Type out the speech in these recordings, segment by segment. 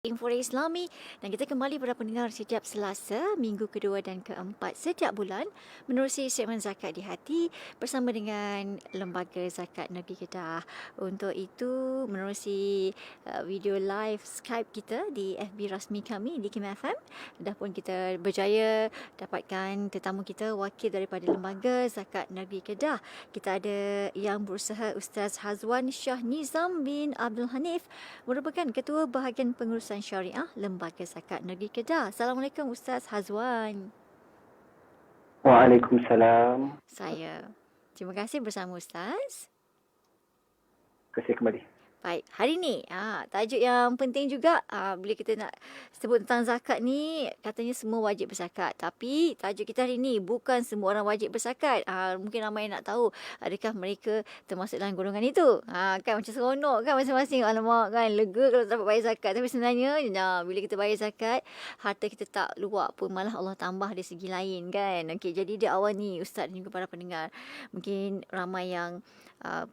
Info Islami, dan kita kembali pada pendengar setiap Selasa, minggu kedua dan keempat setiap bulan menerusi segmen Zakat di Hati bersama dengan Lembaga Zakat Negeri Kedah. Untuk itu menerusi video live Skype kita di FB rasmi kami di Kim FM. Dah pun kita berjaya dapatkan tetamu kita wakil daripada Lembaga Zakat Negeri Kedah. Kita ada yang berusaha Ustaz Hazwan Shah Nizam bin Abdul Hanif, merupakan Ketua Bahagian Pengurusan Syariah Lembaga Zakat Negeri Kedah. Assalamualaikum Ustaz Hazwan. Waalaikumsalam. Terima kasih bersama Ustaz. Terima kasih kembali. Baik, hari ni tajuk yang penting juga bila kita nak sebut tentang zakat ni, katanya semua wajib berzakat. Tapi tajuk kita hari ni bukan semua orang wajib berzakat. Mungkin ramai nak tahu adakah mereka termasuk dalam golongan itu. Kan macam seronok kan masing-masing, alamak kan lega kalau dapat bayar zakat. Tapi sebenarnya bila kita bayar zakat, harta kita tak luak pun, malah Allah tambah dari segi lain kan. Okey, jadi di awal ni Ustaz dan juga para pendengar, mungkin ramai yang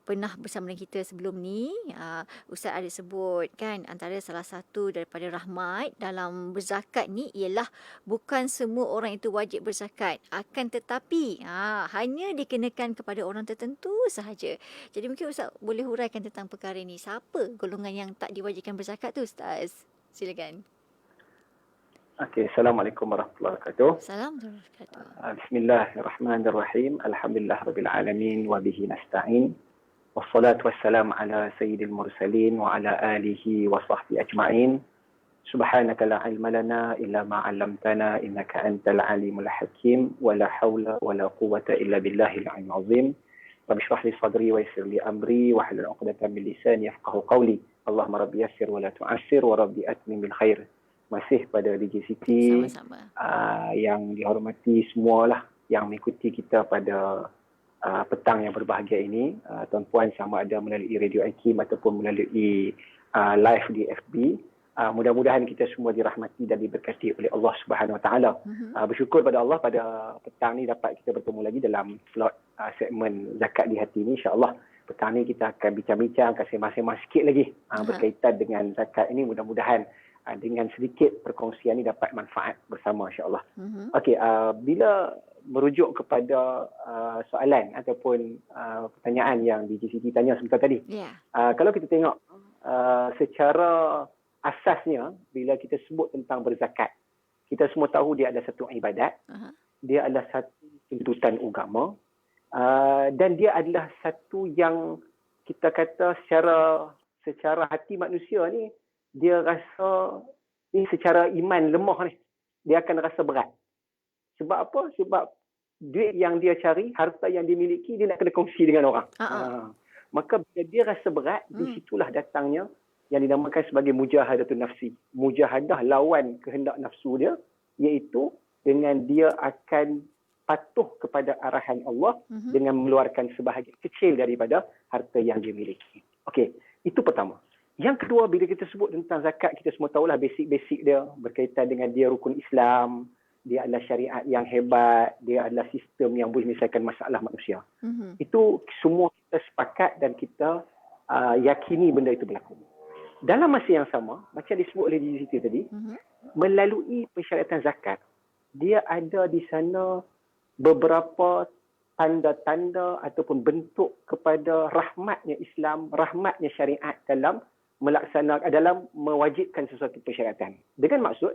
pernah bersama dengan kita sebelum ni, Ustaz ada sebut kan, antara salah satu daripada rahmat dalam berzakat ni ialah bukan semua orang itu wajib berzakat, akan tetapi hanya dikenakan kepada orang tertentu sahaja. Jadi mungkin Ustaz boleh huraikan tentang perkara ni, siapa golongan yang tak diwajibkan berzakat tu Ustaz? Silakan. Okey, Assalamualaikum warahmatullahi wabarakatuh. Assalamualaikum warahmatullahi wabarakatuh. Bismillahirrahmanirrahim. Alhamdulillahirabbil alamin wa bihi nasta'in. Wassalatu wassalamu ala sayyidil mursalin wa ala alihi wa sahbihi ajma'in. Subhanaka la ilma lana illa ma 'allamtana innaka antal alimul hakim wa la haula wa la quwwata illa billahil aliyyil azim. Rabbi shrah li sadri wa yassir li amri wa hlul 'uqdatam min lisani yafqahu qawli. Allahumma rabbi yassir wa la tu'assir wa rabbi atmim bil khair. Masih pada DJ Siti, yang dihormati semualah yang mengikuti kita pada petang yang berbahagia ini, tuan-puan, sama ada melalui Radio Hakim ataupun melalui live di FB. Mudah-mudahan kita semua dirahmati dan diberkati oleh Allah Subhanahu Wa Taala. Bersyukur pada Allah pada petang ni dapat kita bertemu lagi dalam slot segmen Zakat di Hati ni. InsyaAllah petang ni kita akan bincang-bincang, kasih masing-masing sikit lagi berkaitan dengan zakat ini. Mudah-mudahan dengan sedikit perkongsian ini dapat manfaat bersama, insyaAllah. Okey, bila merujuk kepada soalan ataupun pertanyaan yang DJ Siti tanya sebentar tadi. Kalau kita tengok secara asasnya, bila kita sebut tentang berzakat, kita semua tahu dia adalah satu ibadat, dia adalah satu tuntutan agama, dan dia adalah satu yang kita kata secara hati manusia ni, dia rasa ni secara iman lemah ni, dia akan rasa berat. Sebab apa? Sebab duit yang dia cari, harta yang dia miliki, dia nak kena kongsi dengan orang. Maka bila dia rasa berat, di situlah datangnya yang dinamakan sebagai mujahadatun nafsi. Mujahadah lawan kehendak nafsu dia, iaitu dengan dia akan patuh kepada arahan Allah dengan mengeluarkan sebahagian kecil daripada harta yang dia miliki. Okey, itu pertama. Yang kedua, bila kita sebut tentang zakat, kita semua tahulah basic-basic dia berkaitan dengan dia rukun Islam, dia adalah syariat yang hebat, dia adalah sistem yang boleh menyelesaikan masalah manusia. Itu semua kita sepakat dan kita yakini benda itu berlaku. Dalam masa yang sama, macam disebut oleh DJ Siti tadi, melalui persyaratan zakat, dia ada di sana beberapa tanda-tanda ataupun bentuk kepada rahmatnya Islam, rahmatnya syariat dalam dalam mewajibkan sesuatu persyaratan. Dengan maksud,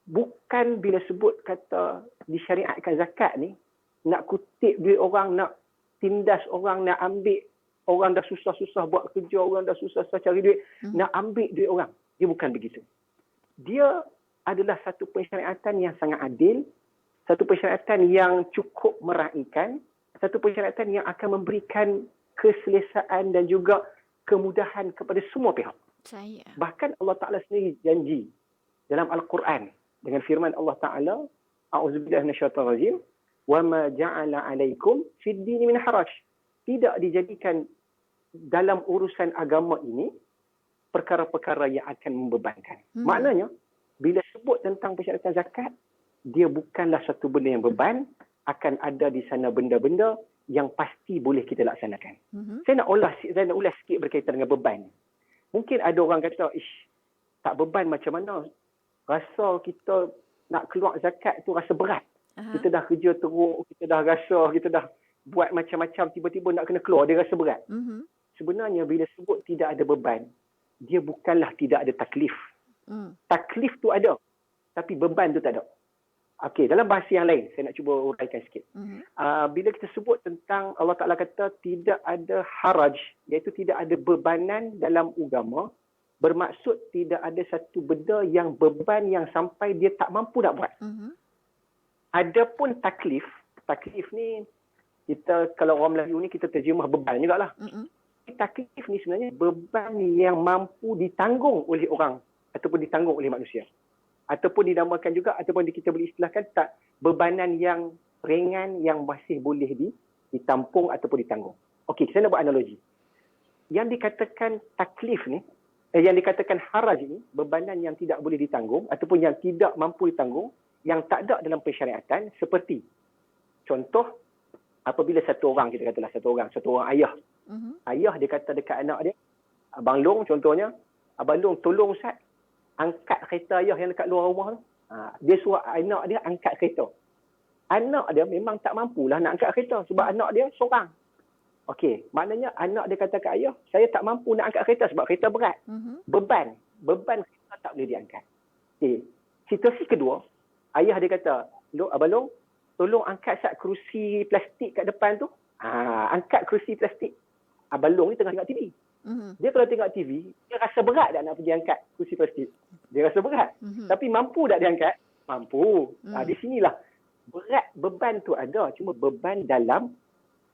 bukan bila sebut kata disyariatkan zakat ni, nak kutip duit orang, nak tindas orang, nak ambil orang dah susah-susah buat kerja, orang dah susah-susah cari duit, nak ambil duit orang. Dia bukan begitu. Dia adalah satu persyaratan yang sangat adil, satu persyaratan yang cukup meraihkan, satu persyaratan yang akan memberikan keselesaan dan juga kemudahan kepada semua pihak. Bahkan Allah Ta'ala sendiri janji dalam Al-Quran dengan firman Allah Ta'ala, A'udzubillahi minasyaitonir rajim, wa ma ja'ala 'alaikum fid dini min haraj. Tidak dijadikan dalam urusan agama ini perkara-perkara yang akan membebankan. Maknanya, bila sebut tentang persyaratan zakat, dia bukanlah satu benda yang beban, akan ada di sana benda-benda yang pasti boleh kita laksanakan. Saya nak ulas sikit berkaitan dengan beban. Mungkin ada orang kata, Tak beban macam mana? Rasa kita nak keluar zakat tu rasa berat. Kita dah kerja teruk, kita dah rasa, kita dah buat macam-macam, tiba-tiba nak kena keluar, dia rasa berat. Sebenarnya bila sebut tidak ada beban, dia bukanlah tidak ada taklif. Taklif tu ada, tapi beban tu tak ada. Okey, dalam bahasa yang lain, saya nak cuba uraikan sikit. Bila kita sebut tentang Allah Ta'ala kata tidak ada haraj, iaitu tidak ada bebanan dalam agama, bermaksud tidak ada satu benda yang beban yang sampai dia tak mampu nak buat. Adapun taklif ni, kita kalau orang Melayu ni kita terjemah beban jugalah. Taklif ni sebenarnya beban yang mampu ditanggung oleh orang ataupun ditanggung oleh manusia. Ataupun dinamakan juga, ataupun kita boleh istilahkan tak bebanan yang ringan yang masih boleh ditampung ataupun ditanggung. Okey, saya nak buat analogi. Yang dikatakan taklif ni, yang dikatakan haraj ni, bebanan yang tidak boleh ditanggung ataupun yang tidak mampu ditanggung, yang tak ada dalam persyariatan, seperti contoh, apabila satu orang, kita katalah satu orang ayah. Ayah dia kata dekat anak dia, Abang Long contohnya, Abang Long tolong Ustaz, angkat kereta ayah yang dekat luar rumah tu. Dia suruh anak dia angkat kereta. Anak dia memang tak mampulah nak angkat kereta sebab anak dia seorang. Okey, maknanya anak dia kata kat ayah, saya tak mampu nak angkat kereta sebab kereta berat. Beban kereta tak boleh diangkat. Okey, situasi kedua, ayah dia kata, Abang Long, tolong angkat kerusi plastik kat depan tu. Angkat kerusi plastik. Abang Long ni tengah tengok TV. Dia kalau tengok TV, dia rasa berat tak nak pergi angkat kerusi plastik. Dia rasa berat. Tapi mampu tak dia angkat? Mampu. Di sinilah beban tu ada. Cuma beban dalam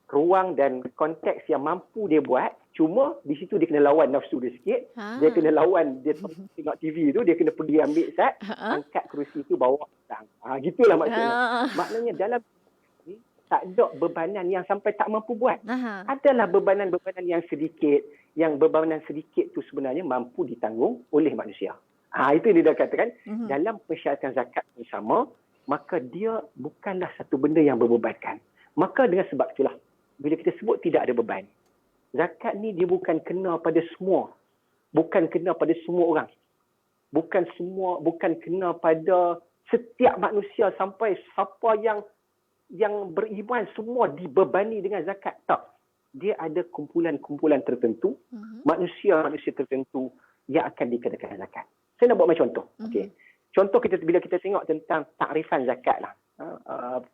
ruang dan konteks yang mampu dia buat. Cuma di situ dia kena lawan nafsu dia sikit. Dia kena lawan, dia tengok TV tu, dia kena pergi ambil angkat kerusi tu bawa. Gitulah maksudnya. Maknanya dalam ni tak ada bebanan yang sampai tak mampu buat. Adalah bebanan-bebanan yang sedikit. Yang bebanan sedikit tu sebenarnya mampu ditanggung oleh manusia. Itu yang dia dah katakan. Dalam persyaratan zakat pun sama, maka dia bukanlah satu benda yang berbebankan. Maka dengan sebab itulah, bila kita sebut tidak ada beban, zakat ni dia bukan kena pada semua. Bukan kena pada semua orang. Bukan kena pada setiap manusia sampai siapa yang beriman semua dibebani dengan zakat. Tak. Dia ada kumpulan-kumpulan tertentu, manusia-manusia tertentu yang akan dikenakan zakat. Saya nak buat macam contoh. Okey. Contoh bila kita tengok tentang takrifan zakat lah.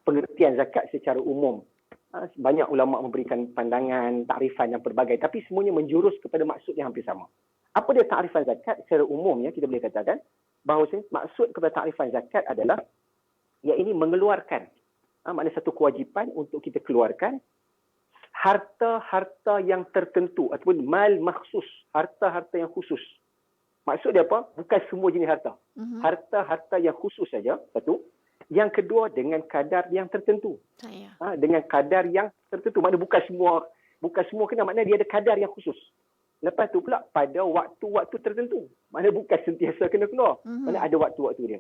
Pengertian zakat secara umum. Banyak ulama memberikan pandangan, takrifan yang pelbagai, tapi semuanya menjurus kepada maksud yang hampir sama. Apa dia takrifan zakat? Secara umumnya kita boleh katakan bahawa maksud kepada takrifan zakat adalah ia ini mengeluarkan, maknanya satu kewajipan untuk kita keluarkan harta-harta yang tertentu ataupun mal makhsus, harta-harta yang khusus. Maksud dia apa? Bukan semua jenis harta. Harta-harta yang khusus saja, satu. Yang kedua, dengan kadar yang tertentu. Dengan kadar yang tertentu. Maknanya bukan semua kena, maknanya dia ada kadar yang khusus. Lepas tu pula pada waktu-waktu tertentu. Maknanya bukan sentiasa kena keluar. Maknanya ada waktu-waktu dia.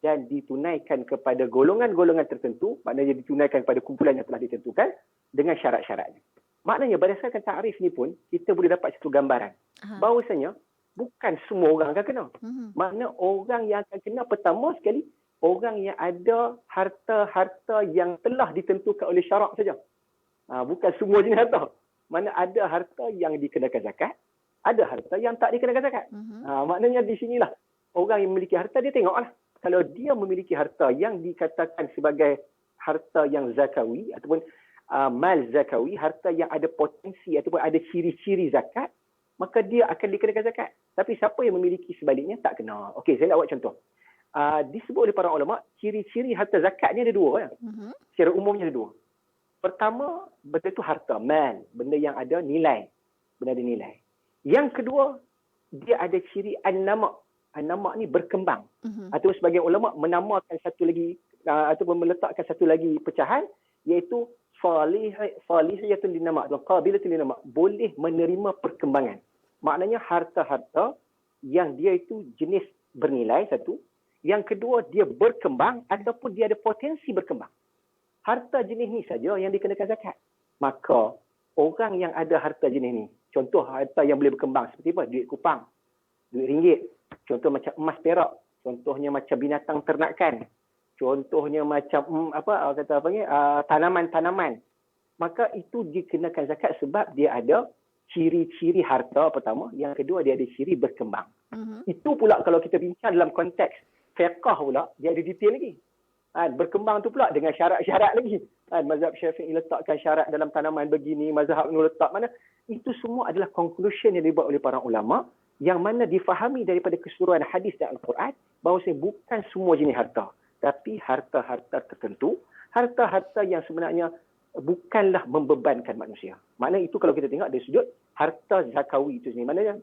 Dan ditunaikan kepada golongan-golongan tertentu, maknanya ditunaikan kepada kumpulan yang telah ditentukan dengan syarat-syaratnya. Maknanya berdasarkan takrif ni pun, kita boleh dapat satu gambaran. Bahawasanya, bukan semua orang akan kena. Maknanya orang yang akan kena pertama sekali, orang yang ada harta-harta yang telah ditentukan oleh syarak saja. Bukan semua jenis harta. Mana ada harta yang dikenakan zakat, ada harta yang tak dikenakan zakat. Maknanya di sinilah orang yang memiliki harta, dia tengoklah. Kalau dia memiliki harta yang dikatakan sebagai harta yang zakawi ataupun mal zakawi, harta yang ada potensi ataupun ada ciri-ciri zakat, maka dia akan dikenakan zakat. Tapi siapa yang memiliki sebaliknya tak kena. Okey, saya nak buat contoh. Disebut oleh para ulama, ciri-ciri harta zakat ni ada dua. Secara umumnya ada dua. Pertama, benda itu harta, mal, benda yang ada nilai. Benda ada nilai. Yang kedua, dia ada ciri an-nama'. An-nama' ni berkembang. Atau sebagian ulama menamakan satu lagi, ataupun meletakkan satu lagi pecahan, iaitu salihiyatun lin-nama' atau qabilatun lin-nama'. Boleh menerima perkembangan. Maknanya harta-harta yang dia itu jenis bernilai, satu. Yang kedua, dia berkembang ataupun dia ada potensi berkembang. Harta jenis ni saja yang dikenakan zakat. Maka, orang yang ada harta jenis ni, contoh harta yang boleh berkembang seperti apa? Duit kupang. duit ringgit. Contoh macam emas perak. Contohnya macam binatang ternakan. Contohnya macam tanaman-tanaman. Maka itu dikenakan zakat sebab dia ada ciri-ciri harta pertama. Yang kedua, dia ada ciri berkembang. Itu pula kalau kita bincang dalam konteks fiqh pula, dia ada detail lagi. Berkembang tu pula dengan syarat-syarat lagi. Mazhab Syafi'i letakkan syarat dalam tanaman begini, mazhab Ibn letak mana. Itu semua adalah conclusion yang dibuat oleh para ulama yang mana difahami daripada keseluruhan hadis dan Al-Quran bahawasanya bukan semua jenis harta. Tapi harta-harta tertentu, harta-harta yang sebenarnya bukanlah membebankan manusia. Maknanya itu kalau kita tengok dari sudut harta zakawi itu sendiri. Maknanya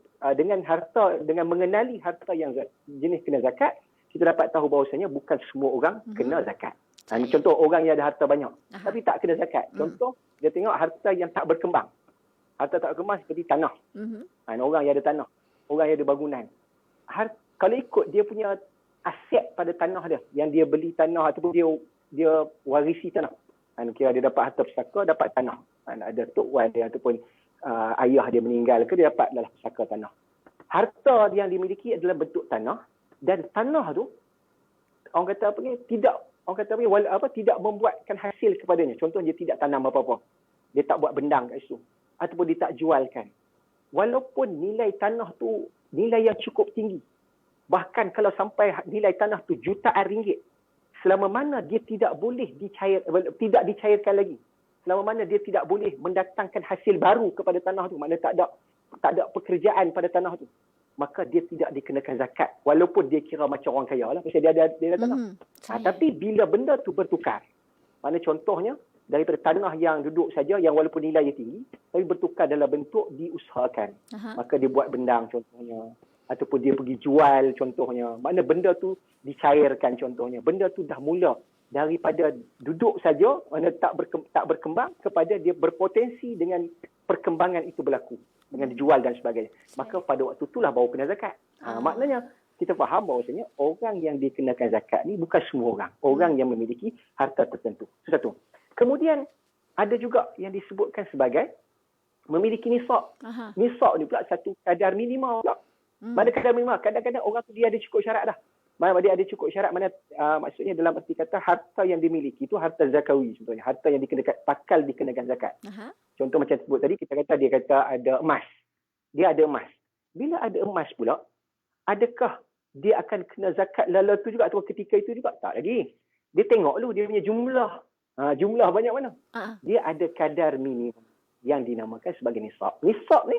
dengan mengenali harta yang jenis kena zakat, kita dapat tahu bahawasanya bukan semua orang kena zakat. Contoh orang yang ada harta banyak tapi tak kena zakat. Contoh dia tengok harta yang tak berkembang. Harta tak berkembang seperti tanah. Orang yang ada tanah, orang yang ada bangunan. Kalau ikut dia punya aset pada tanah dia, yang dia beli tanah ataupun dia warisi tanah. Kira dia dapat harta pusaka, dapat tanah. Ada tok wan dia ataupun ayah dia meninggal ke, dia dapat dalam pusaka tanah. Harta yang dimiliki adalah bentuk tanah dan tanah tu orang kata tidak membuatkan hasil kepadanya. Contohnya dia tidak tanam apa-apa. Dia tak buat bendang kat situ ataupun dia tak jualkan. Walaupun nilai tanah tu nilai yang cukup tinggi. Bahkan kalau sampai nilai tanah tu jutaan ringgit, selama mana dia tidak dicairkan lagi. Selama mana dia tidak boleh mendatangkan hasil baru kepada tanah tu, maknanya tak ada pekerjaan pada tanah tu, maka dia tidak dikenakan zakat. Walaupun dia kira macam orang kaya lah, pasal dia ada tanah. Tapi bila benda tu bertukar, maknanya contohnya daripada tanah yang duduk saja, yang walaupun nilainya tinggi, tapi bertukar dalam bentuk diusahakan. Maka dia buat bendang contohnya. Ataupun dia pergi jual contohnya. Maknanya benda tu dicairkan contohnya. Benda tu dah mula daripada duduk saja, mana tak berkembang, kepada dia berpotensi dengan perkembangan itu berlaku. Dengan dijual dan sebagainya. Maka pada waktu itulah baru kena zakat. Maknanya kita faham bahawasanya orang yang dikenakan zakat ni bukan semua orang. Orang yang memiliki harta tertentu. Itu satu. Kemudian ada juga yang disebutkan sebagai memiliki nisab. Nisab ni pula satu kadar minimal pula. Mana kadar minimal? Kadang-kadang orang tu dia ada cukup syarat dah. Mana dia ada cukup syarat, maksudnya dalam arti kata harta yang dimiliki itu harta zakawi contohnya. Harta yang bakal dikenakan zakat. Contoh macam sebut tadi, dia kata ada emas. Dia ada emas. Bila ada emas pula, adakah dia akan kena zakat lala tu juga atau ketika itu juga? Tak lagi. Dia tengok dulu dia punya jumlah. Jumlah banyak mana. Dia ada kadar minimum yang dinamakan sebagai nisab. Nisab ni,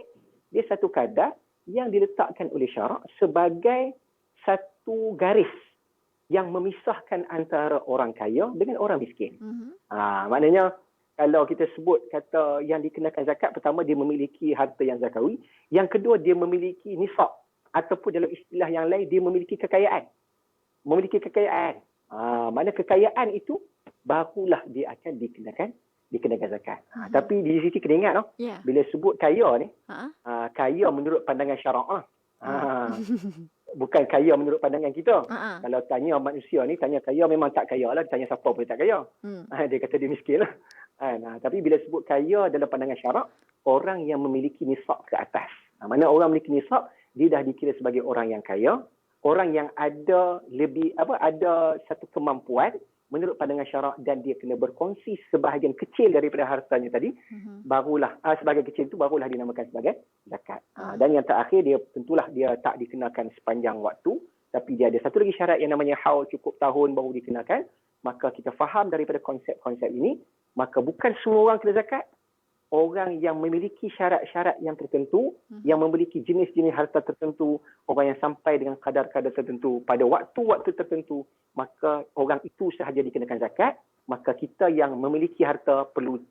dia satu kadar yang diletakkan oleh syarak sebagai satu garis yang memisahkan antara orang kaya dengan orang miskin. Maknanya, kalau kita sebut kata yang dikenakan zakat, pertama dia memiliki harta yang zakawi. Yang kedua, dia memiliki nisab. Ataupun dalam istilah yang lain, dia memiliki kekayaan. Memiliki kekayaan. Mana kekayaan itu, barulah dia akan dikenakan zakat. Tapi di sisi kena ingat, bila sebut kaya ni, kaya menurut pandangan syarak lah. Bukan kaya menurut pandangan kita. Kalau tanya manusia ni, tanya kaya memang tak kaya lah. Tanya siapa pun tak kaya. Dia kata dia miskin lah. Tapi bila sebut kaya dalam pandangan syarak, orang yang memiliki nisab ke atas. Mana orang memiliki nisab, dia dah dikira sebagai orang yang kaya. Orang yang ada satu kemampuan menurut pandangan syarak dan dia kena berkongsi sebahagian kecil daripada hartanya tadi, barulah sebagai kecil itu barulah dinamakan sebagai zakat. Dan yang terakhir, dia tentulah dia tak dikenakan sepanjang waktu, tapi dia ada satu lagi syarat yang namanya haul, cukup tahun baru dikenakan. Maka kita faham daripada konsep-konsep ini, maka bukan semua orang kena zakat. Orang yang memiliki syarat-syarat yang tertentu, yang memiliki jenis-jenis harta tertentu, orang yang sampai dengan kadar-kadar tertentu pada waktu-waktu tertentu, maka orang itu sahaja dikenakan zakat. Maka kita yang memiliki harta perlu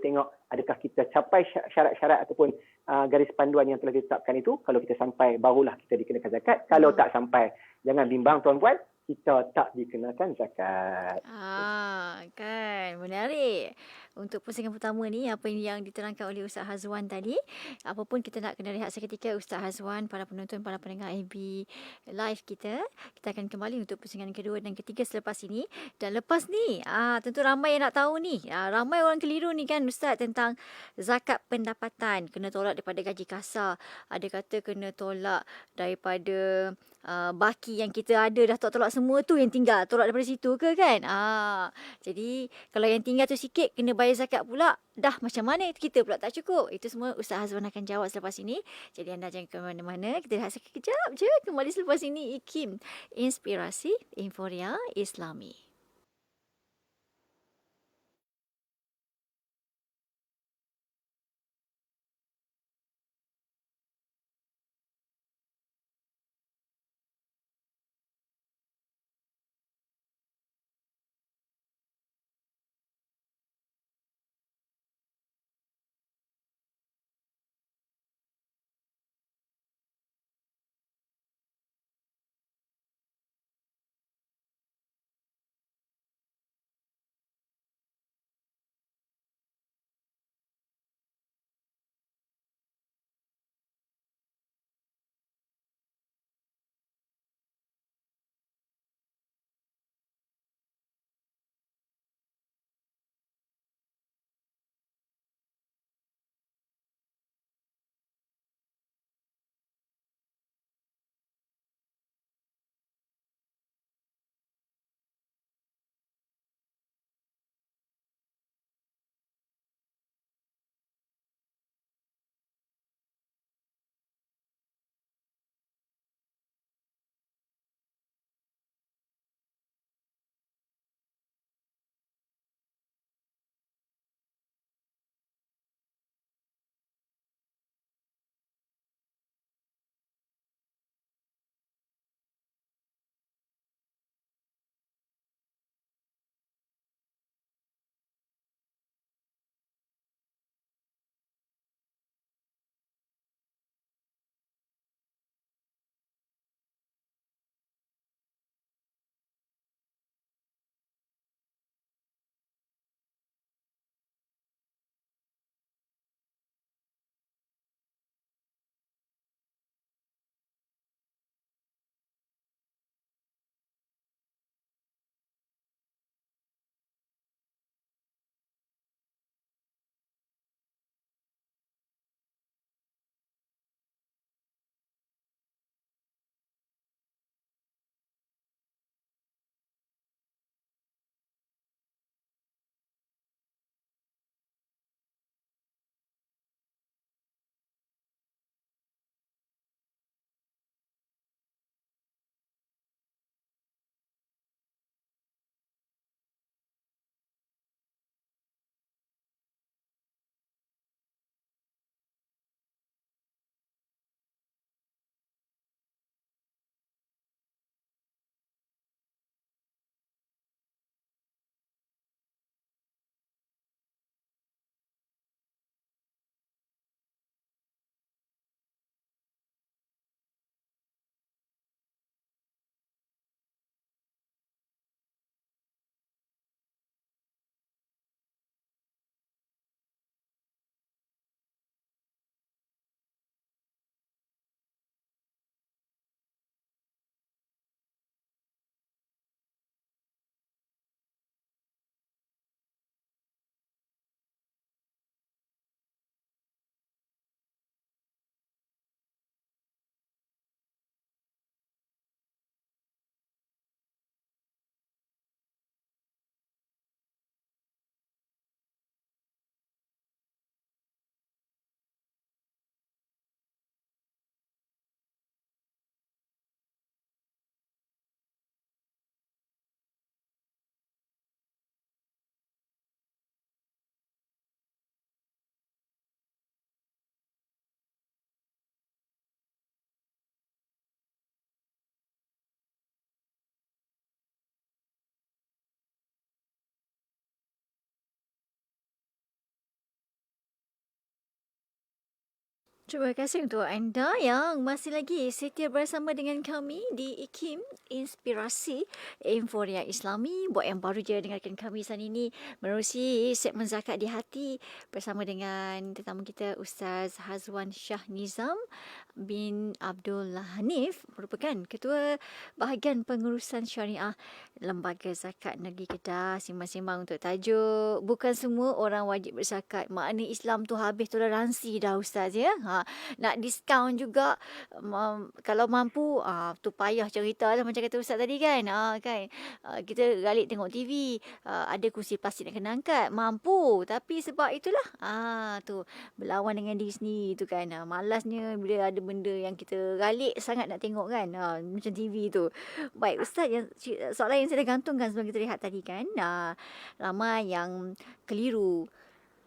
tengok adakah kita capai syarat-syarat ataupun garis panduan yang telah ditetapkan itu. Kalau kita sampai, barulah kita dikenakan zakat. Kalau tak sampai, jangan bimbang tuan-puan, kita tak dikenakan zakat. Kan menarik. Untuk pusingan pertama ni, apa yang diterangkan oleh Ustaz Hazwan tadi, apa pun kita nak kena rehat seketika. Ustaz Hazwan, para penonton, para pendengar AB live kita akan kembali untuk pusingan kedua dan ketiga selepas ini. Dan lepas ni, tentu ramai yang nak tahu ni. Ramai orang keliru ni kan Ustaz tentang zakat pendapatan. Kena tolak daripada gaji kasar. Ada kata kena tolak daripada baki yang kita ada, dah tolak semua tu yang tinggal, tolak daripada situ ke kan? Jadi kalau yang tinggal tu sikit kena bayar zakat pula. Dah macam mana kita pula tak cukup? Itu semua Ustaz Hazwan akan jawab selepas ini. Jadi anda jangan ke mana-mana. Kita rehat sekejap je. Kembali selepas ini IKIM, Inspirasi Inforia Islami. Terima kasih untuk anda yang masih lagi setia bersama dengan kami di IKIM Inspirasi Inforia Islami. Buat yang baru je dengarkan kami saat ini menerusi segmen Zakat di Hati bersama dengan tetamu kita Ustaz Hazwan Shah Nizam bin Abdul Hanif, merupakan Ketua Bahagian Pengurusan Syariah Lembaga Zakat Negeri Kedah. Simbang-simbang untuk tajuk bukan semua orang wajib berzakat. Makna Islam tu habis toleransi dah Ustaz ya. Nak diskaun juga kalau mampu tu payah cerita lah macam kata Ustaz tadi kan. Kita galik tengok TV, ada kursi plastik nak kena angkat, mampu, tapi sebab itulah tu berlawan dengan diri sendiri tu kan. Malasnya bila ada benda yang kita galik sangat nak tengok kan, macam TV tu. Baik Ustaz, soalan yang saya dah gantungkan sebelum kita lihat tadi kan, ramai yang keliru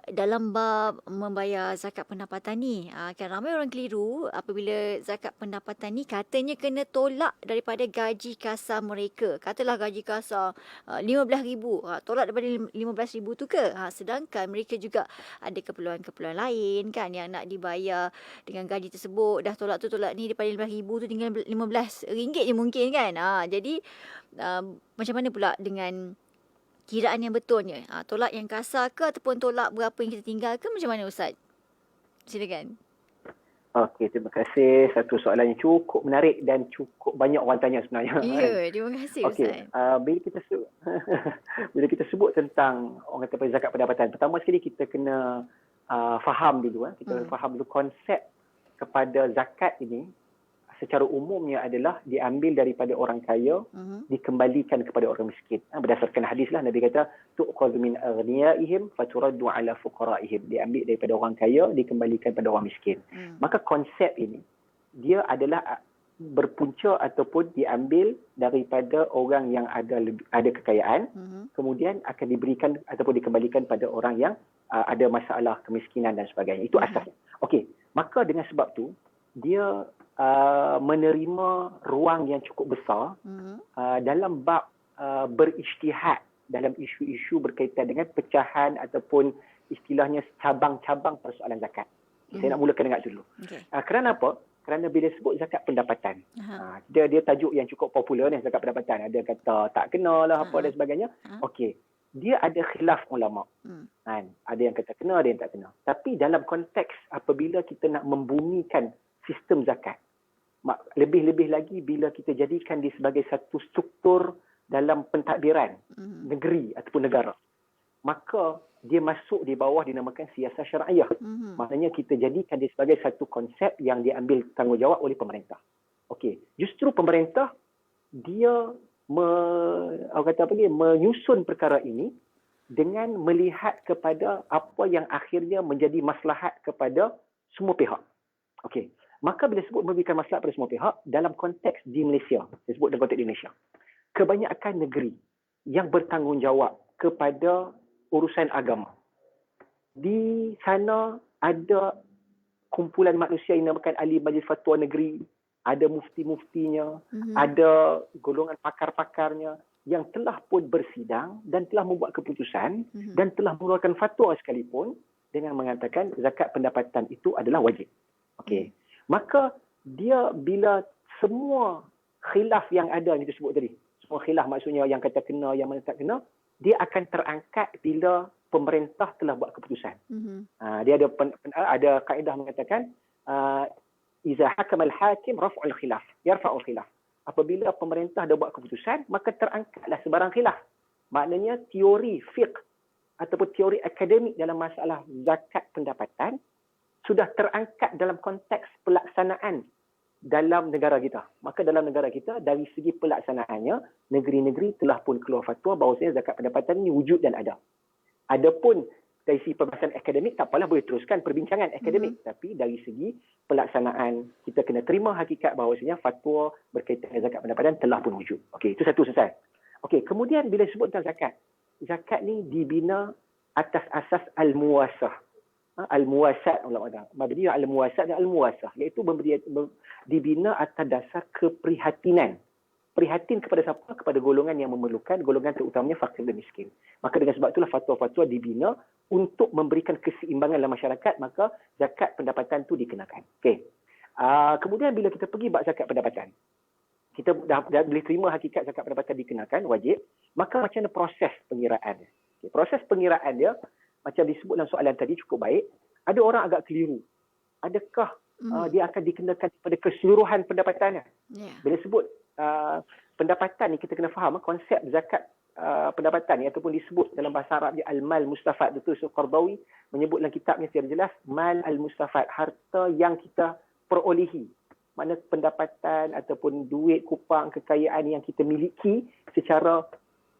dalam bab membayar zakat pendapatan ni. Kan ramai orang keliru apabila zakat pendapatan ni katanya kena tolak daripada gaji kasar mereka. Katalah gaji kasar RM15,000, tolak daripada RM15,000 tu ke? Sedangkan mereka juga ada keperluan-keperluan lain kan yang nak dibayar dengan gaji tersebut. Dah tolak ni daripada RM15,000 tu tinggal RM15 je mungkin kan. Jadi macam mana pula dengan kiraan yang betulnya? Tolak yang kasar ke ataupun tolak berapa yang kita tinggal ke, macam mana Ustaz? Silakan. Okey, terima kasih. Satu soalan yang cukup menarik dan cukup banyak orang tanya sebenarnya. Ya, terima kasih Ustaz. Bila kita sebut tentang orang kata zakat pendapatan, pertama sekali kita kena faham dulu. Kita faham dulu konsep kepada zakat ini secara umumnya adalah diambil daripada orang kaya, dikembalikan kepada orang miskin. Berdasarkan hadis lah, Nabi kata, tu'khadhu min aghniyaihim faturaddu ala fuqaraihim. Diambil daripada orang kaya, dikembalikan pada orang miskin. Maka konsep ini, dia adalah berpunca ataupun diambil daripada orang yang ada kekayaan, kemudian akan diberikan ataupun dikembalikan pada orang yang ada masalah kemiskinan dan sebagainya. Itu asasnya. Okey, maka dengan sebab tu, dia menerima ruang yang cukup besar dalam bab berijtihad dalam isu-isu berkaitan dengan pecahan ataupun istilahnya cabang-cabang persoalan zakat. Saya nak mulakan dengan itu dulu. Kerana apa? Kerana bila sebut zakat pendapatan, dia tajuk yang cukup popular ni, zakat pendapatan. Ada kata tak kena lah apa dan sebagainya. Okey, dia ada khilaf ulama. Ada yang kata kena, ada yang tak kena. Tapi dalam konteks apabila kita nak membumikan sistem zakat, lebih-lebih lagi bila kita jadikan dia sebagai satu struktur dalam pentadbiran negeri ataupun negara, maka dia masuk di bawah dinamakan siasat syariah. Maknanya kita jadikan dia sebagai satu konsep yang diambil tanggungjawab oleh pemerintah. Okey, justru pemerintah dia menyusun perkara ini dengan melihat kepada apa yang akhirnya menjadi maslahat kepada semua pihak. Okey. Maka bila sebut memberikan maslahat pada semua pihak, dalam konteks di Malaysia, saya sebut dalam konteks di Malaysia, kebanyakan negeri yang bertanggungjawab kepada urusan agama. Di sana ada kumpulan manusia yang dinamakan Ahli Majlis Fatwa Negeri, ada mufti-muftinya, ada golongan pakar-pakarnya yang telah pun bersidang dan telah membuat keputusan dan telah mengeluarkan fatwa sekalipun dengan mengatakan zakat pendapatan itu adalah wajib. Okey. Maka dia bila semua khilaf yang ada yang disebut tadi, semua khilaf maksudnya yang kata kena, yang mana tak kena, dia akan terangkat bila pemerintah telah buat keputusan. Dia ada kaedah mengatakan iza hakama al-hakim raf'ul khilaf, yarfa'ul khilaf. Apabila pemerintah dah buat keputusan, maka terangkatlah sebarang khilaf. Maknanya teori fiqh ataupun teori akademik dalam masalah zakat pendapatan sudah terangkat dalam konteks pelaksanaan dalam negara kita. Maka dalam negara kita, dari segi pelaksanaannya, negeri-negeri telah pun keluar fatwa bahawasanya zakat pendapatan ini wujud dan ada. Adapun dari segi perbahasan akademik, tak apalah, boleh teruskan perbincangan akademik. Tapi dari segi pelaksanaan, kita kena terima hakikat bahawasanya fatwa berkaitan dengan zakat pendapatan telah pun wujud. Okey, itu satu selesai. Okey, kemudian bila sebut tentang zakat, zakat ni dibina atas asas al-muwasah. Al-muwasat, mabni al-muwasat dan al-muwasah, iaitu dibina atas dasar keprihatinan prihatin kepada siapa? Kepada golongan yang memerlukan, golongan terutamanya fakir dan miskin. Maka dengan sebab itulah fatwa-fatwa dibina untuk memberikan keseimbangan dalam masyarakat, maka zakat pendapatan tu dikenakan. Okey. Kemudian bila kita pergi bab zakat pendapatan, kita dah boleh terima hakikat zakat pendapatan dikenakan, wajib, maka macam mana proses pengiraan dia? Okay. Proses pengiraan dia, macam disebut dalam soalan tadi cukup baik, ada orang agak keliru. Adakah dia akan dikenakan pada keseluruhan pendapatannya? Yeah. Bila sebut pendapatan ni, kita kena faham konsep zakat pendapatan ni, ataupun disebut dalam bahasa Arab dia al-mal mustafad. Dr. Yusuf Qardawi menyebut dalam kitabnya secara jelas, mal al-mustafad, harta yang kita perolehi. Makna pendapatan ataupun duit, kupang, kekayaan yang kita miliki secara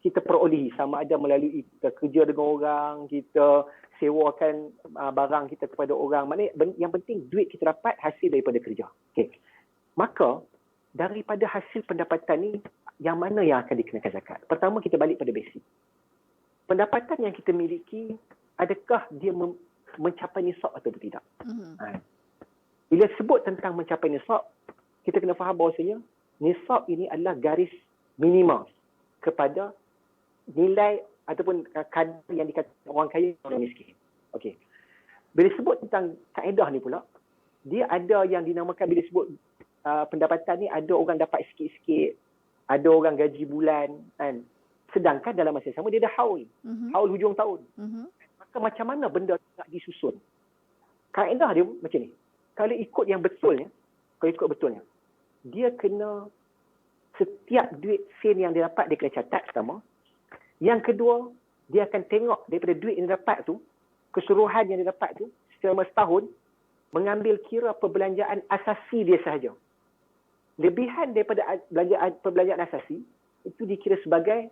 kita perolehi, sama ada melalui kita kerja dengan orang, kita sewakan barang kita kepada orang. Maknanya yang penting duit kita dapat hasil daripada kerja. Okay. Maka daripada hasil pendapatan ni, yang mana yang akan dikenakan zakat? Pertama, kita balik pada basic. Pendapatan yang kita miliki, adakah dia mencapai nisab atau tidak? Bila sebut tentang mencapai nisab, kita kena faham bahawasanya nisab ini adalah garis minima kepada nilai ataupun kadar yang dikatakan orang kaya dan orang miskin. Okey. Bila sebut tentang kaedah ni pula, dia ada yang dinamakan, bila sebut pendapatan ni, ada orang dapat sikit-sikit, ada orang gaji bulan, kan. Sedangkan dalam masa yang sama dia dah haul. Haul hujung tahun. Maka macam mana benda nak disusun? Kaedah dia macam ni. Kalau ikut yang betulnya, dia kena setiap duit sen yang dia dapat, dia kena catat pertama. Yang kedua, dia akan tengok daripada duit yang dia dapat tu, keseluruhan yang dia dapat tu, selama setahun, mengambil kira perbelanjaan asasi dia sahaja. Lebihan daripada perbelanjaan asasi, itu dikira sebagai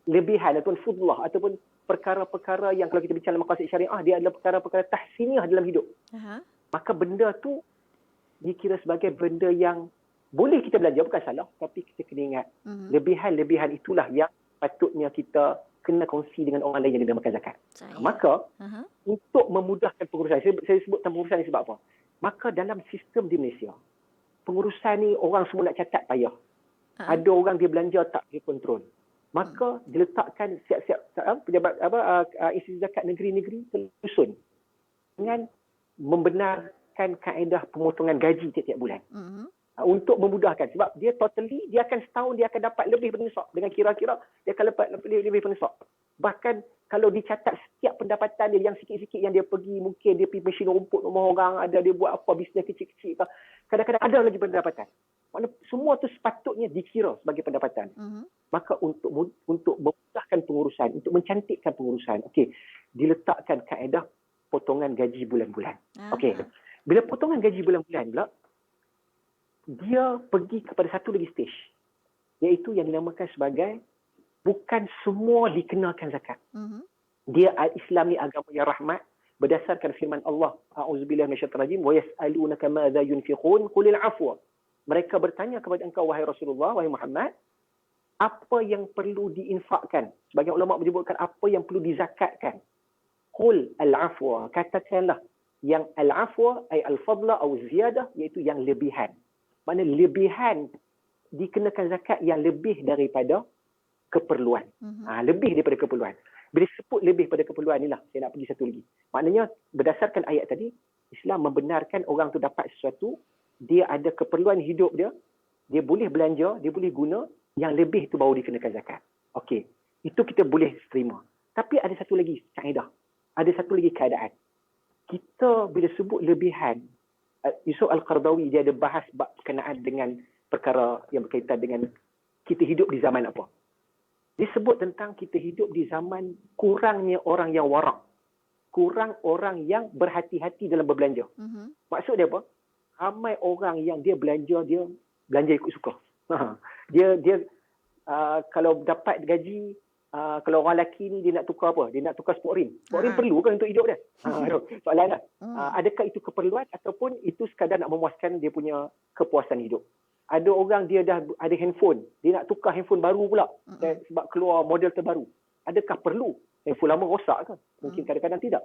lebihan ataupun fudlah, ataupun perkara-perkara yang kalau kita bincang dalam maqasid syariah, dia adalah perkara-perkara tahsiniah dalam hidup. Maka benda tu dikira sebagai benda yang boleh kita belanja, bukan salah, tapi kita kena ingat, lebihan-lebihan itulah yang patutnya kita kena kongsi dengan orang lain yang dinamakan zakat. Maka, untuk memudahkan pengurusan, saya sebut tentang pengurusan ni sebab apa? Maka dalam sistem di Malaysia, pengurusan ni orang semua nak catat payah. Ada orang dia belanja tak dia kontrol. Maka diletakkan siap-siap pejabat institusi zakat negeri-negeri tersusun dengan membenarkan kaedah pemotongan gaji tiap-tiap bulan. Untuk memudahkan, sebab dia akan setahun dia akan dapat lebih daripada nisab. Dengan kira-kira dia akan dapat lebih daripada nisab. Bahkan kalau dicatat setiap pendapatan dia yang sikit-sikit yang dia pergi, mungkin dia pergi mesin rumput rumah orang, ada dia buat apa bisnes kecil-kecil, kadang-kadang ada lagi pendapatan. Maknanya semua tu sepatutnya dikira sebagai pendapatan. Maka untuk memudahkan pengurusan, untuk mencantikkan pengurusan, okey, diletakkan kaedah potongan gaji bulan-bulan. Okey. Bila potongan gaji bulan-bulan pula, dia pergi kepada satu lagi stage, iaitu yang dinamakan sebagai bukan semua dikenakan zakat. Dia Islam ni agama yang rahmat, berdasarkan firman Allah, a'udzubillahi minasyaitanir rajim, wa yas'alunaka madza yunfiqun qulil afwa. Mereka bertanya kepada engkau wahai Rasulullah, wahai Muhammad, apa yang perlu diinfakkan? Sebagian ulama menyebutkan apa yang perlu dizakatkan. Qul al-afwa, katakanlah yang al-afwa ay al-fadla atau ziyadah, iaitu yang lebihan. Mana lebihan dikenakan zakat yang lebih daripada keperluan. Lebih daripada keperluan. Bila sebut lebih daripada keperluan inilah, saya nak pergi satu lagi. Maknanya berdasarkan ayat tadi, Islam membenarkan orang tu dapat sesuatu, dia ada keperluan hidup dia, dia boleh belanja, dia boleh guna, yang lebih tu baru dikenakan zakat. Okey, itu kita boleh terima. Tapi ada satu lagi kaedah. Ada satu lagi keadaan. Kita bila sebut lebihan, Yusuf Al-Qardawi dia ada bahas berkenaan dengan perkara yang berkaitan dengan kita hidup di zaman apa. Dia sebut tentang kita hidup di zaman kurangnya orang yang warak. Kurang orang yang berhati-hati dalam berbelanja. Maksud dia apa? Ramai orang yang dia belanja ikut suka. Dia kalau dapat gaji, kalau orang lelaki ni dia nak tukar apa? Dia nak tukar sport rim. Sport rim perlu kan untuk hidup dia? Soalan lah. Adakah itu keperluan ataupun itu sekadar nak memuaskan dia punya kepuasan hidup? Ada orang dia dah ada handphone. Dia nak tukar handphone baru pula. Sebab keluar model terbaru. Adakah perlu? Handphone lama rosak kan? Mungkin kadang-kadang tidak.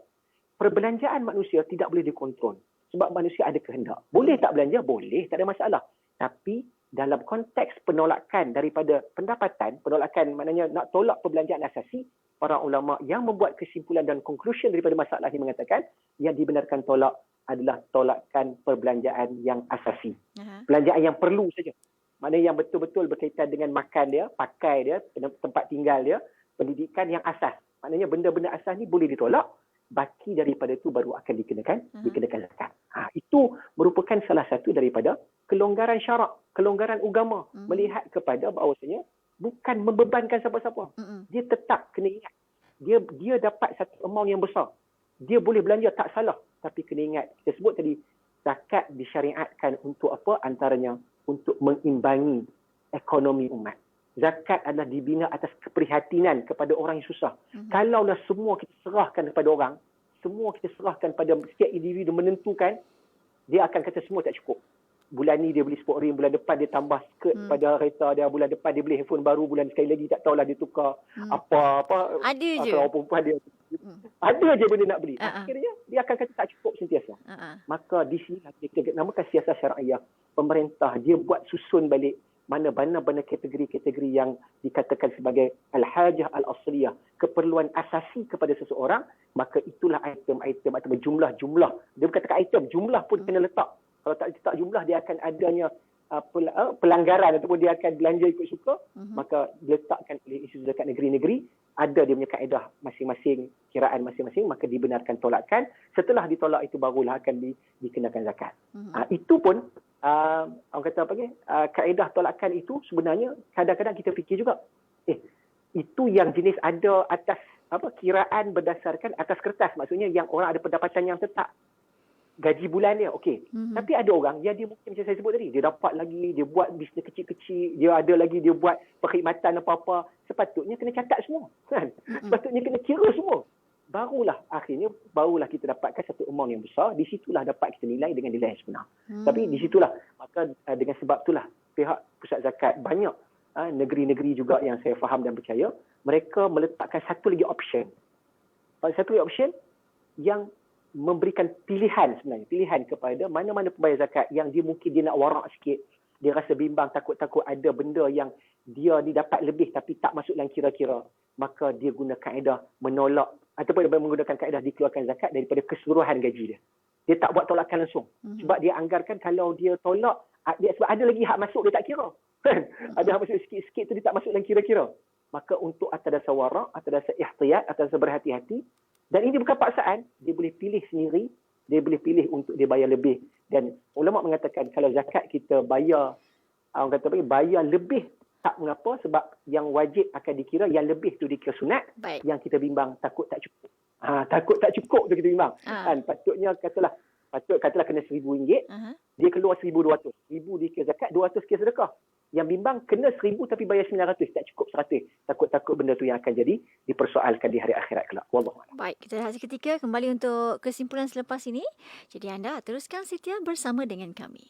Perbelanjaan manusia tidak boleh dikontrol. Sebab manusia ada kehendak. Boleh tak belanja? Boleh. Tak ada masalah. Tapi dalam konteks penolakan daripada pendapatan, penolakan maknanya nak tolak perbelanjaan asasi, para ulama yang membuat kesimpulan dan conclusion daripada masalah ini mengatakan yang dibenarkan tolak adalah tolakan perbelanjaan yang asasi. Perbelanjaan yang perlu saja. Maknanya yang betul-betul berkaitan dengan makan dia, pakai dia, tempat tinggal dia, pendidikan yang asas. Maknanya benda-benda asas ni boleh ditolak, baki daripada itu baru akan dikenakan zakat. Itu merupakan salah satu daripada kelonggaran syarak, kelonggaran agama melihat kepada bahawasanya bukan membebankan siapa-siapa. Dia tetap kena ingat. Dia dapat satu amount yang besar. Dia boleh belanja tak salah. Tapi kena ingat, kita sebut tadi, zakat disyariatkan untuk apa? Antaranya untuk mengimbangi ekonomi umat. Zakat adalah dibina atas keprihatinan kepada orang yang susah. Kalaulah semua kita serahkan kepada orang, semua kita serahkan pada setiap individu menentukan, dia akan kata semua tak cukup. Bulan ni dia beli sport ring, bulan depan dia tambah skirt pada kereta dia, bulan depan dia beli handphone baru, bulan sekali lagi tak tahulah dia tukar apa-apa. Ada je. Kalau perempuan dia ada je benda nak beli. Akhirnya dia akan kata tak cukup sentiasa. Maka di sini kita namakan siasat syariah. Pemerintah dia buat susun balik mana-mana kategori-kategori yang dikatakan sebagai al-hajah al-asliyah, keperluan asasi kepada seseorang, maka itulah item-item atau jumlah-jumlah. Dia bukan kata item, jumlah pun kena letak. Kalau tak letak jumlah, dia akan adanya pelanggaran ataupun dia akan belanja ikut suka, maka diletakkan oleh Institut Zakat Negeri-Negeri, ada dia punya kaedah masing-masing, kiraan masing-masing, maka dibenarkan tolakan. Setelah ditolak itu barulah akan dikenakan zakat. Itu pun orang kata apa ni, kaedah tolakan itu sebenarnya kadang-kadang kita fikir juga, itu yang jenis ada atas kiraan berdasarkan atas kertas, maksudnya yang orang ada pendapatan yang tetap, gaji bulan dia, okey. Tapi ada orang yang dia mungkin macam saya sebut tadi, dia dapat lagi, dia buat bisnes kecil-kecil, dia ada lagi, dia buat perkhidmatan apa-apa, sepatutnya kena catat semua, kan? Sepatutnya kena kira semua. Barulah kita dapatkan satu amount yang besar, di situlah dapat kita nilai dengan nilai yang sebenar. Tapi di situlah, maka dengan sebab itulah pihak pusat zakat banyak negeri-negeri juga yang saya faham dan percaya, mereka meletakkan satu lagi option. Satu lagi option yang memberikan pilihan sebenarnya, pilihan kepada mana-mana pembayar zakat yang dia mungkin dia nak warak sikit, dia rasa bimbang, takut-takut ada benda yang dia ni dapat lebih tapi tak masuk dalam kira-kira, maka dia guna kaedah menolak ataupun menggunakan kaedah dikeluarkan zakat daripada keseluruhan gaji dia. Dia tak buat tolakan langsung. Sebab dia anggarkan kalau dia tolak, sebab ada lagi hak masuk dia tak kira. Ada hak masuk sikit-sikit tu dia tak masuk dalam kira-kira. Maka untuk atas dasar warak, atas dasar ihtiyat, atas dasar berhati-hati, dan ini bukan paksaan, dia boleh pilih sendiri, dia boleh pilih untuk dia bayar lebih. Dan ulama mengatakan kalau zakat kita bayar, orang kata bayar lebih, tak mengapa, sebab yang wajib akan dikira, yang lebih tu dikira sunat. Baik. Yang kita bimbang takut tak cukup. Takut tak cukup tu kita bimbang. Kan, patutnya katalah kena RM1,000, dia keluar RM1,200. RM1,000 dikira zakat, RM200 kira sedekah. Yang bimbang kena RM1,000 tapi bayar RM900, tak cukup RM100. Takut-takut benda tu yang akan jadi dipersoalkan di hari akhirat kelak. Wallahualam. Baik, kita rehat seketika, kembali untuk kesimpulan selepas ini. Jadi anda teruskan setia bersama dengan kami.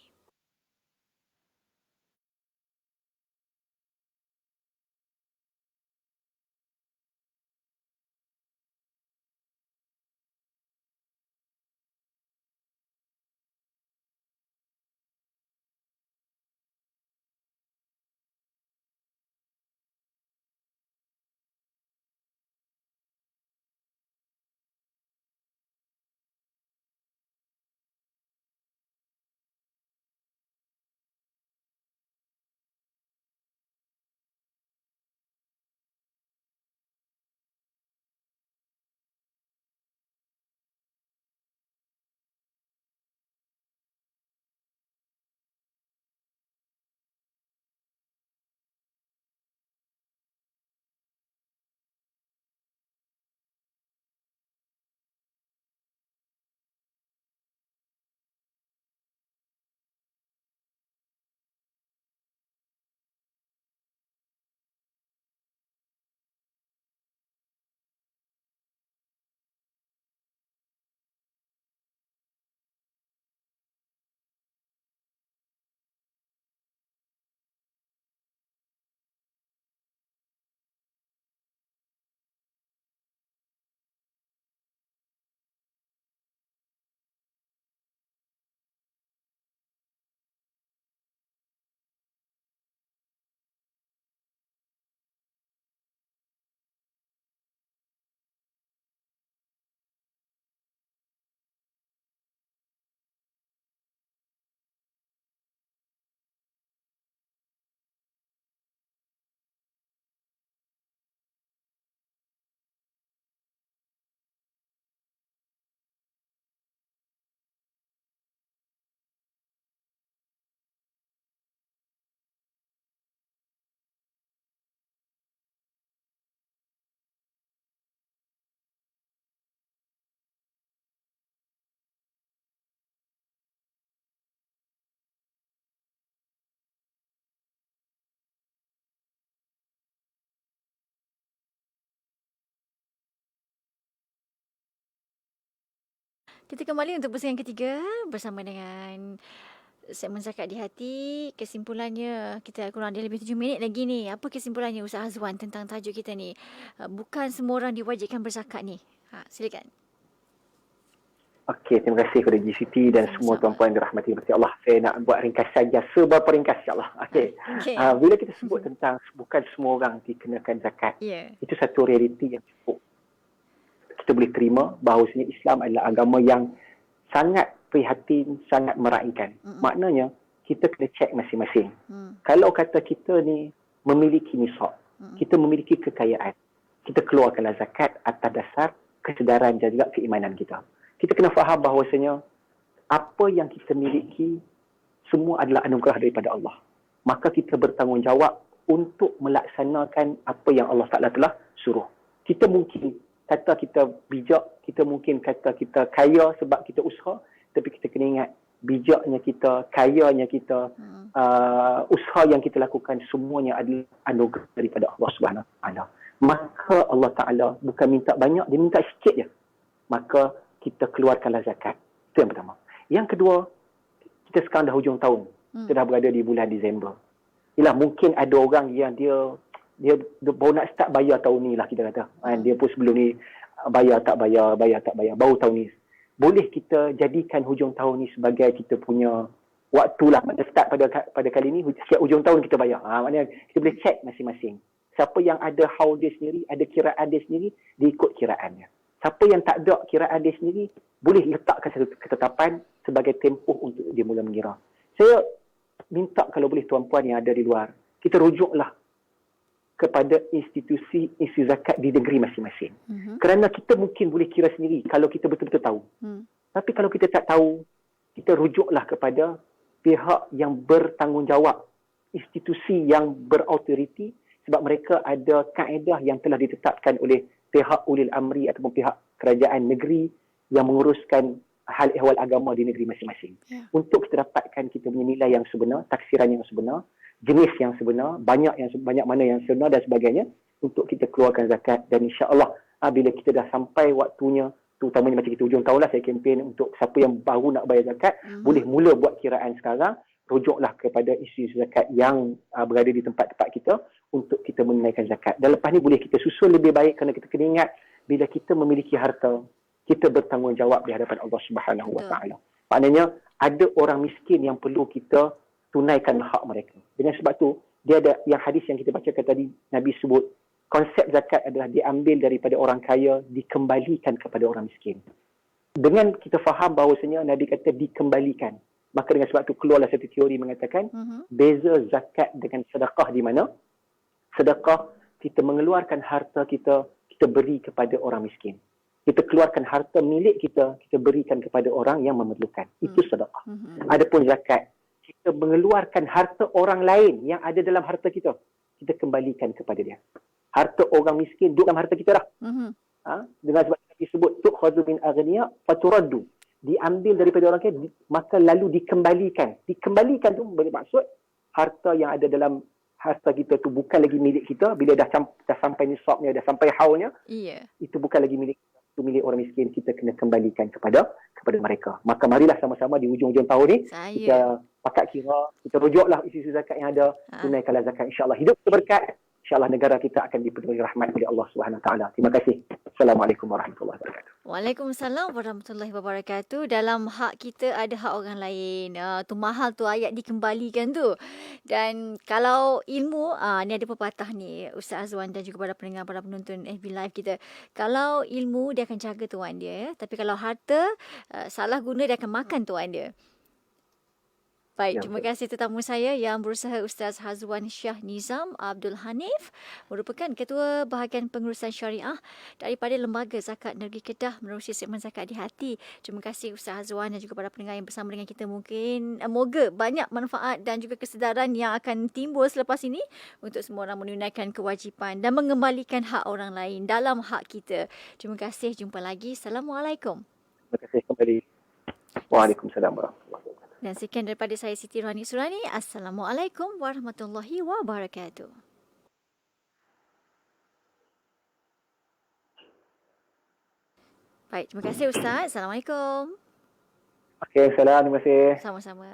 Kita kembali untuk bersama yang ketiga bersama dengan segmen Zakat di Hati. Kesimpulannya, kita kurang ada lebih 7 minit lagi ni. Apa kesimpulannya Ustaz Azwan tentang tajuk kita ni? Bukan semua orang diwajibkan berzakat ni. Silakan. Okey, terima kasih kepada GCT dan semua Sama-sama. tuan-puan yang dirahmati oleh Allah. Saya nak buat ringkas saja, seberapa ringkas insya-Allah. Okey. Okey. Bila kita sebut tentang bukan semua orang dikenakan zakat, Ya. itu satu realiti yang cukup kita boleh terima bahawasanya Islam adalah agama yang sangat prihatin, sangat meraihkan. Maknanya kita kena cek masing-masing. Kalau kata kita ni memiliki nisab, kita memiliki kekayaan, kita keluarkanlah zakat atas dasar kesedaran dan juga keimanan kita. Kita kena faham bahawasanya apa yang kita miliki semua adalah anugerah daripada Allah. Maka kita bertanggungjawab untuk melaksanakan apa yang Allah Ta'ala telah suruh. Kita mungkin kata kita bijak, kita mungkin kata kita kaya sebab kita usaha, tapi kita kena ingat bijaknya kita, kayanya kita, usaha yang kita lakukan semuanya adalah anugerah daripada Allah Subhanahu Wa Taala. Maka Allah Ta'ala bukan minta banyak, dia minta sikit je. Maka kita keluarkanlah zakat. Itu yang pertama. Yang kedua, kita sekarang dah hujung tahun. Kita dah berada di bulan Disember. Yelah, mungkin ada orang yang dia baru nak start bayar tahun ni lah kita kata. Dia pun sebelum ni bayar tak bayar, baru tahun ni. Boleh kita jadikan hujung tahun ni sebagai kita punya waktu lah. Pada start pada kali ni, setiap hujung tahun kita bayar. Maknanya kita boleh check masing-masing. Siapa yang ada haul dia sendiri, ada kiraan dia sendiri, dia ikut kiraannya. Siapa yang tak ada kiraan dia sendiri, boleh letakkan satu ketetapan sebagai tempoh untuk dia mula mengira. Saya minta kalau boleh tuan-puan yang ada di luar, kita rujuklah kepada institusi zakat di negeri masing-masing. Kerana kita mungkin boleh kira sendiri kalau kita betul-betul tahu. Tapi kalau kita tak tahu, kita rujuklah kepada pihak yang bertanggungjawab, institusi yang berautoriti, sebab mereka ada kaedah yang telah ditetapkan oleh pihak ulil amri ataupun pihak kerajaan negeri yang menguruskan hal ehwal agama di negeri masing-masing. Untuk kita dapatkan kita punya nilai yang sebenar, taksiran yang sebenar, jenis yang sebenar, banyak mana yang sebenar dan sebagainya, untuk kita keluarkan zakat. Dan insya-Allah bila kita dah sampai waktunya, terutamanya macam kita hujung tahun lah, saya kempen untuk siapa yang baru nak bayar zakat, boleh mula buat kiraan sekarang, rujuklah kepada isu zakat yang berada di tempat-tempat kita untuk kita menunaikan zakat. Dan lepas ni boleh kita susun lebih baik, kerana kita kena ingat bila kita memiliki harta, kita bertanggungjawab di hadapan Allah Subhanahu Wa Taala. Maknanya ada orang miskin yang perlu kita tunaikan hak mereka. Dengan sebab tu, dia ada yang hadis yang kita bacakan tadi, Nabi sebut, konsep zakat adalah diambil daripada orang kaya, dikembalikan kepada orang miskin. Dengan kita faham bahawasanya Nabi kata dikembalikan, maka dengan sebab tu keluarlah satu teori mengatakan, beza zakat dengan sedekah di mana? Sedekah, kita mengeluarkan harta kita, kita beri kepada orang miskin. Kita keluarkan harta milik kita, kita berikan kepada orang yang memerlukan. Itu sedekah. Adapun zakat, kita mengeluarkan harta orang lain yang ada dalam harta kita, kita kembalikan kepada dia. Harta orang miskin duduk dalam harta kita dah. Dengan sebab disebut tu'khadhu min aghniya faturaddu, diambil daripada orang kaya, maka lalu dikembalikan. Dikembalikan tu bermaksud harta yang ada dalam harta kita tu bukan lagi milik kita. Bila dah sampai nisabnya, dah sampai haulnya, itu bukan lagi milik kita, itu milik orang miskin. Kita kena kembalikan kepada mereka. Maka marilah sama-sama di hujung-hujung tahun ni kita pakat kira, kita rujuklah isu-isu zakat yang ada, tunaikanlah zakat, insya-Allah hidup kita berkat, insya-Allah negara kita akan dipenuhi rahmat oleh Allah Subhanahu Wa Taala. Terima kasih. Assalamualaikum warahmatullahi wabarakatuh. Waalaikumsalam warahmatullahi wabarakatuh. Dalam hak kita ada hak orang lain. Tu mahal tu ayat dikembalikan tu. Dan kalau ilmu, ni ada pepatah ni Ustaz Azwan dan juga para pendengar, para penonton FB Live kita. Kalau ilmu dia akan jaga tuan dia, ya. Tapi kalau harta salah guna dia akan makan tuan dia. Baik, terima kasih tetamu saya yang berusaha Ustaz Hazwan Shah Nizam Abdul Hanif, merupakan Ketua Bahagian Pengurusan Syariah daripada Lembaga Zakat Negeri Kedah menerusi segmen Zakat di Hati. Terima kasih Ustaz Hazwan dan juga para pendengar yang bersama dengan kita. Mungkin moga banyak manfaat dan juga kesedaran yang akan timbul selepas ini untuk semua orang menunaikan kewajipan dan mengembalikan hak orang lain dalam hak kita. Terima kasih, jumpa lagi. Assalamualaikum. Terima kasih kembali. Waalaikumsalam warahmatullahi wabarakatuh. Dan sekian daripada saya Siti Rohani Surani. Assalamualaikum warahmatullahi wabarakatuh. Baik, terima kasih Ustaz. Assalamualaikum. Okey, salam, terima kasih. Sama-sama.